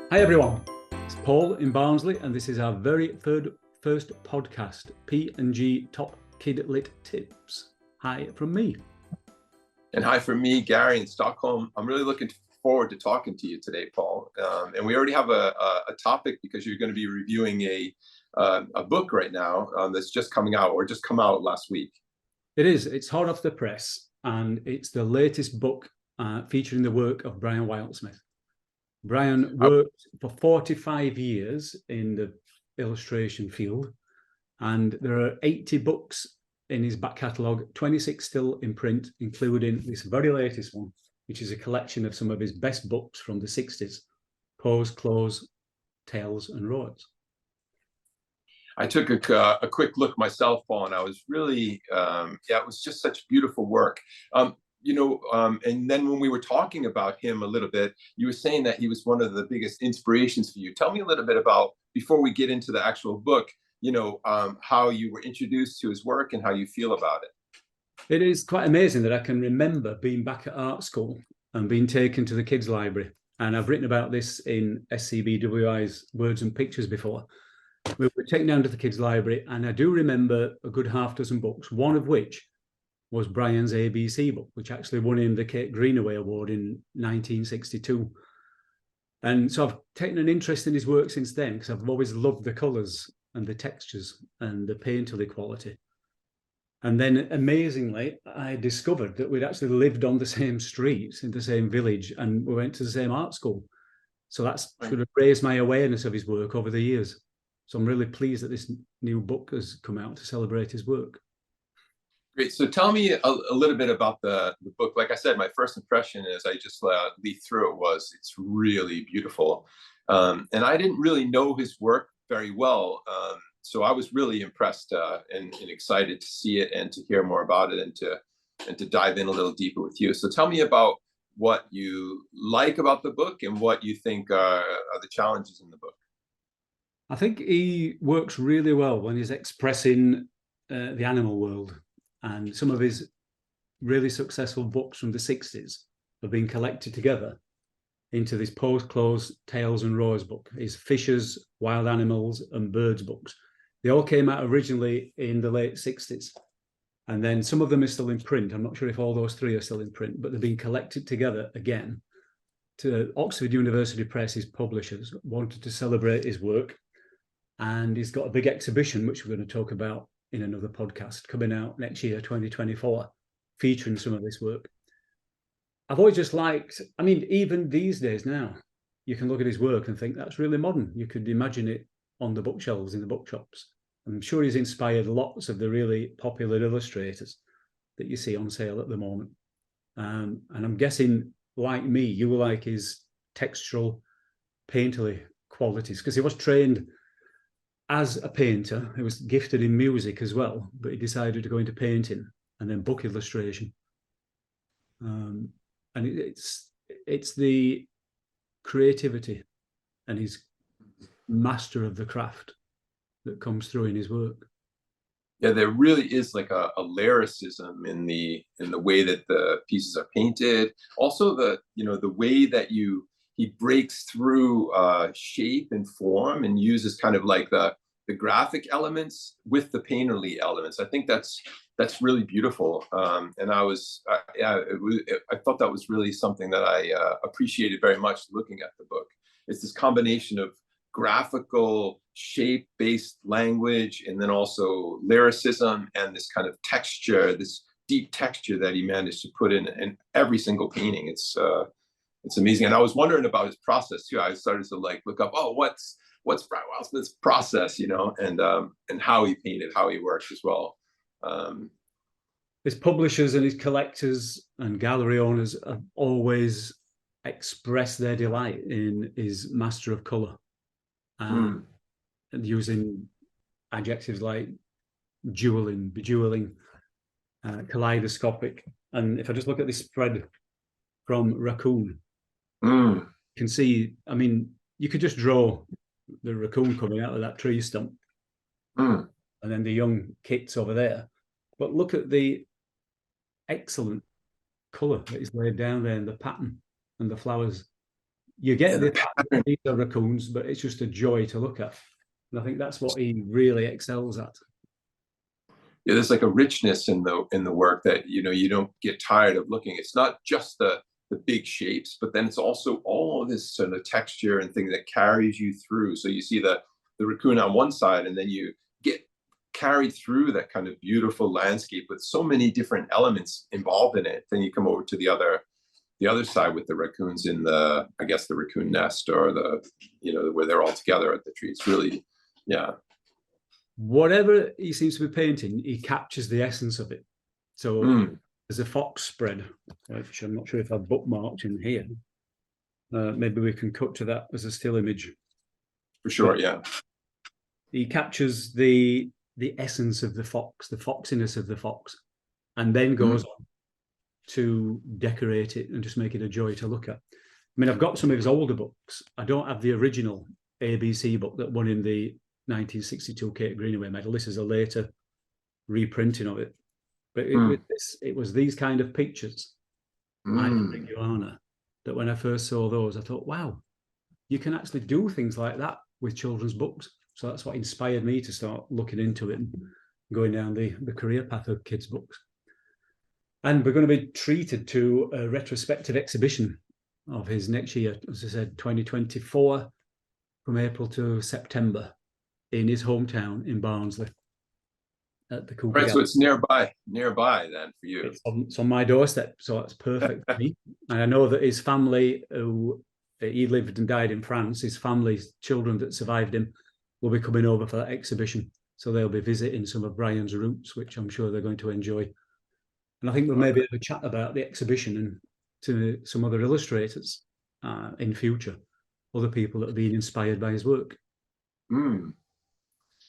Hi everyone, it's Paul in Barnsley, and this is our very first podcast, P&G Top Kid Lit Tips. Hi from me. And hi from me, Gary in Stockholm. I'm really looking forward to talking to you today, Paul. And we already have a topic because you're going to be reviewing a book right now that's just coming out or just come out last week. It is. It's hot off the press, and it's the latest book featuring the work of Brian Wildsmith. Brian worked for 45 years in the illustration field, and there are 80 books in his back catalogue, 26 still in print, including this very latest one, which is a collection of some of his best books from the 60s, Paws, Claws, Tails and Roars. I took a quick look myself, Paul, and I was really, it was just such beautiful work. And then when we were talking about him a little bit, you were saying that he was one of the biggest inspirations for you. Tell me a little bit about, before we get into the actual book, how you were introduced to his work and how you feel about it. It is quite amazing that I can remember being back at art school and being taken to the kids' library. And I've written about this in SCBWI's Words and Pictures before. We were taken down to the kids' library, and I do remember a good half dozen books, one of which was Brian's ABC book, which actually won him the Kate Greenaway Award in 1962. And so I've taken an interest in his work since then, because I've always loved the colours and the textures and the painterly quality. And then, amazingly, I discovered that we'd actually lived on the same streets in the same village, and we went to the same art school. So that's sort of raised my awareness of his work over the years. So I'm really pleased that this new book has come out to celebrate his work. Great. So tell me a little bit about the book. Like I said, my first impression as I just leafed through it was it's really beautiful. And I didn't really know his work very well. So I was really impressed and excited to see it and to hear more about it and to dive in a little deeper with you. So tell me about what you like about the book and what you think are the challenges in the book. I think he works really well when he's expressing the animal world. And some of his really successful books from the 60s have been collected together into this Paws, Claws, Tails and Roars book. His fishes, wild animals and birds books. They all came out originally in the late 60s. And then some of them are still in print. I'm not sure if all those three are still in print, but they've been collected together again. To Oxford University Press, his publishers wanted to celebrate his work. And he's got a big exhibition, which we're going to talk about in another podcast, coming out next year, 2024, featuring some of this work. I've always just liked, even these days now, you can look at his work and think that's really modern. You could imagine it on the bookshelves in the bookshops. I'm sure he's inspired lots of the really popular illustrators that you see on sale at the moment. And I'm guessing, like me, you will like his textural, painterly qualities, because he was trained as a painter. He was gifted in music as well, but he decided to go into painting and then book illustration. And it's the creativity and his master of the craft that comes through in his work. Yeah, there really is like a lyricism in the way that the pieces are painted. Also, the way that he breaks through shape and form and uses kind of like the graphic elements with the painterly elements. I think that's really beautiful. And I thought that was really something that I appreciated very much looking at the book. It's this combination of graphical shape-based language and then also lyricism and this kind of texture, this deep texture that he managed to put in every single painting. It's amazing. And I was wondering about his process too. I started to look up, what's Brian Wildsmith's process, and how he painted, how he works as well. His publishers and his collectors and gallery owners have always expressed their delight in his master of color, and using adjectives like bejeweling, kaleidoscopic. And if I just look at this spread from Raccoon, you can see, you could just draw the raccoon coming out of that tree stump and then the young kits over there. But look at the excellent colour that is laid down there and the pattern and the flowers. you get the the fact that these are raccoons, but it's just a joy to look at. And I think that's what he really excels at. Yeah, there's like a richness in the work that you don't get tired of looking. It's not just the big shapes, but then it's also all of this sort of texture and thing that carries you through. So you see the raccoon on one side, and then you get carried through that kind of beautiful landscape with so many different elements involved in it. Then you come over to the other side with the raccoons in the raccoon nest, or where they're all together at the tree. It's really, yeah. Whatever he seems to be painting, he captures the essence of it. So there's a fox spread, which I'm not sure if I've bookmarked in here. Maybe we can cut to that as a still image. For sure, yeah. He captures the essence of the fox, the foxiness of the fox, and then goes on to decorate it and just make it a joy to look at. I mean, I've got some of his older books. I don't have the original ABC book that won in the 1962 Kate Greenaway medal. This is a later reprinting of it. But it was these kind of pictures, I think, Joanna, that when I first saw those, I thought, wow, you can actually do things like that with children's books. So that's what inspired me to start looking into it and going down the career path of kids' books. And we're going to be treated to a retrospective exhibition of his next year, as I said, 2024, from April to September, in his hometown in Barnsley at the Cooper. Right, so it's nearby then for you. It's on my doorstep, so that's perfect for me. And I know that his family, he lived and died in France, his family's children that survived him will be coming over for that exhibition. So they'll be visiting some of Brian's roots, which I'm sure they're going to enjoy. And I think we'll maybe have a chat about the exhibition and to some other illustrators in future, other people that have been inspired by his work.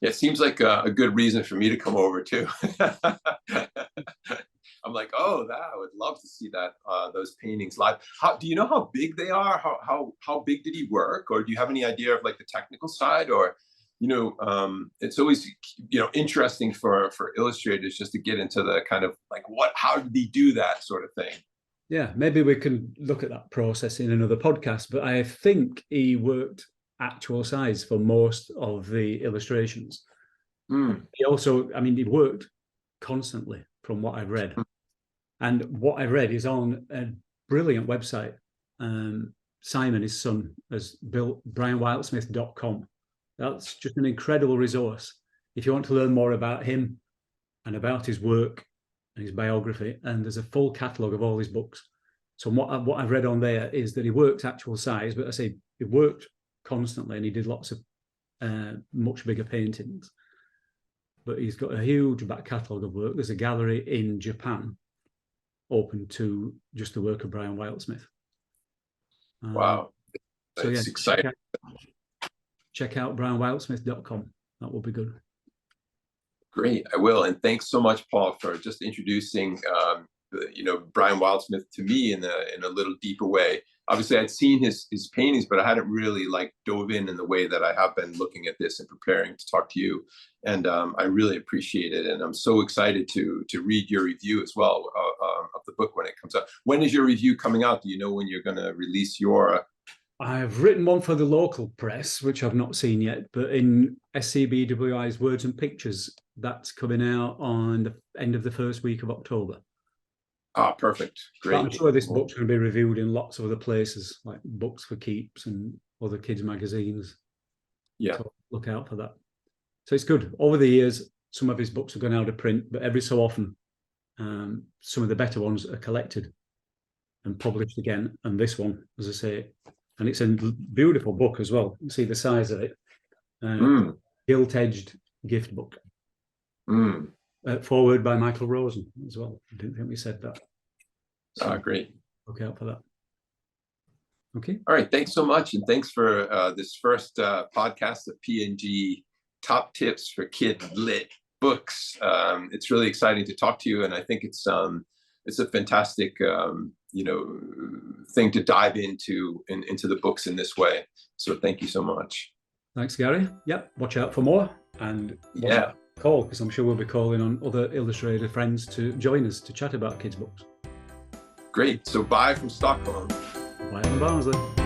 Yeah, it seems like a good reason for me to come over too. I'm like, I would love to see that those paintings live. Do you know how big they are? How big did he work? Or do you have any idea of like the technical side? Or it's always interesting for illustrators just to get into the kind of like how did he do that sort of thing. Yeah, maybe we can look at that process in another podcast. But I think he worked actual size for most of the illustrations. He also, he worked constantly from what I've read. And what I read is on a brilliant website. Simon, his son, has built brianwildsmith.com. That's just an incredible resource if you want to learn more about him and about his work and his biography. And there's a full catalogue of all his books. So what I've read on there is that he worked actual size, but I say he worked constantly, and he did lots of much bigger paintings. But he's got a huge back catalogue of work. There's a gallery in Japan open to just the work of Brian Wildsmith. Wow, that's exciting. Check out brianwildsmith.com. That will be good. Great, I will. And thanks so much, Paul, for just introducing Brian Wildsmith to me in a little deeper way. Obviously, I'd seen his paintings, but I hadn't really dove in the way that I have been looking at this and preparing to talk to you. And I really appreciate it. And I'm so excited to read your review as well of the book when it comes out. When is your review coming out? Do you know when you're going to release your? I've written one for the local press, which I've not seen yet, but in SCBWI's Words and Pictures, that's coming out on the end of the first week of October. Perfect. Great. But I'm sure this book's going to be reviewed in lots of other places, like Books for Keeps and other kids' magazines. Yeah. So look out for that. So it's good. Over the years, some of his books have gone out of print, but every so often, some of the better ones are collected and published again. And this one, as I say, and it's a beautiful book as well. You see the size of it. Gilt-edged gift book. Forward by Michael Rosen as well. I didn't think we said that. So great. Look out for that. Okay. All right. Thanks so much. And thanks for this first podcast of P&G Top Tips for Kid Lit Books. It's really exciting to talk to you. And I think it's a fantastic, thing to dive into the books in this way. So thank you so much. Thanks, Gary. Yep. Watch out for more. And call, because I'm sure we'll be calling on other illustrator friends to join us to chat about kids' books. Great. So bye from Stockholm. Bye from Barnsley.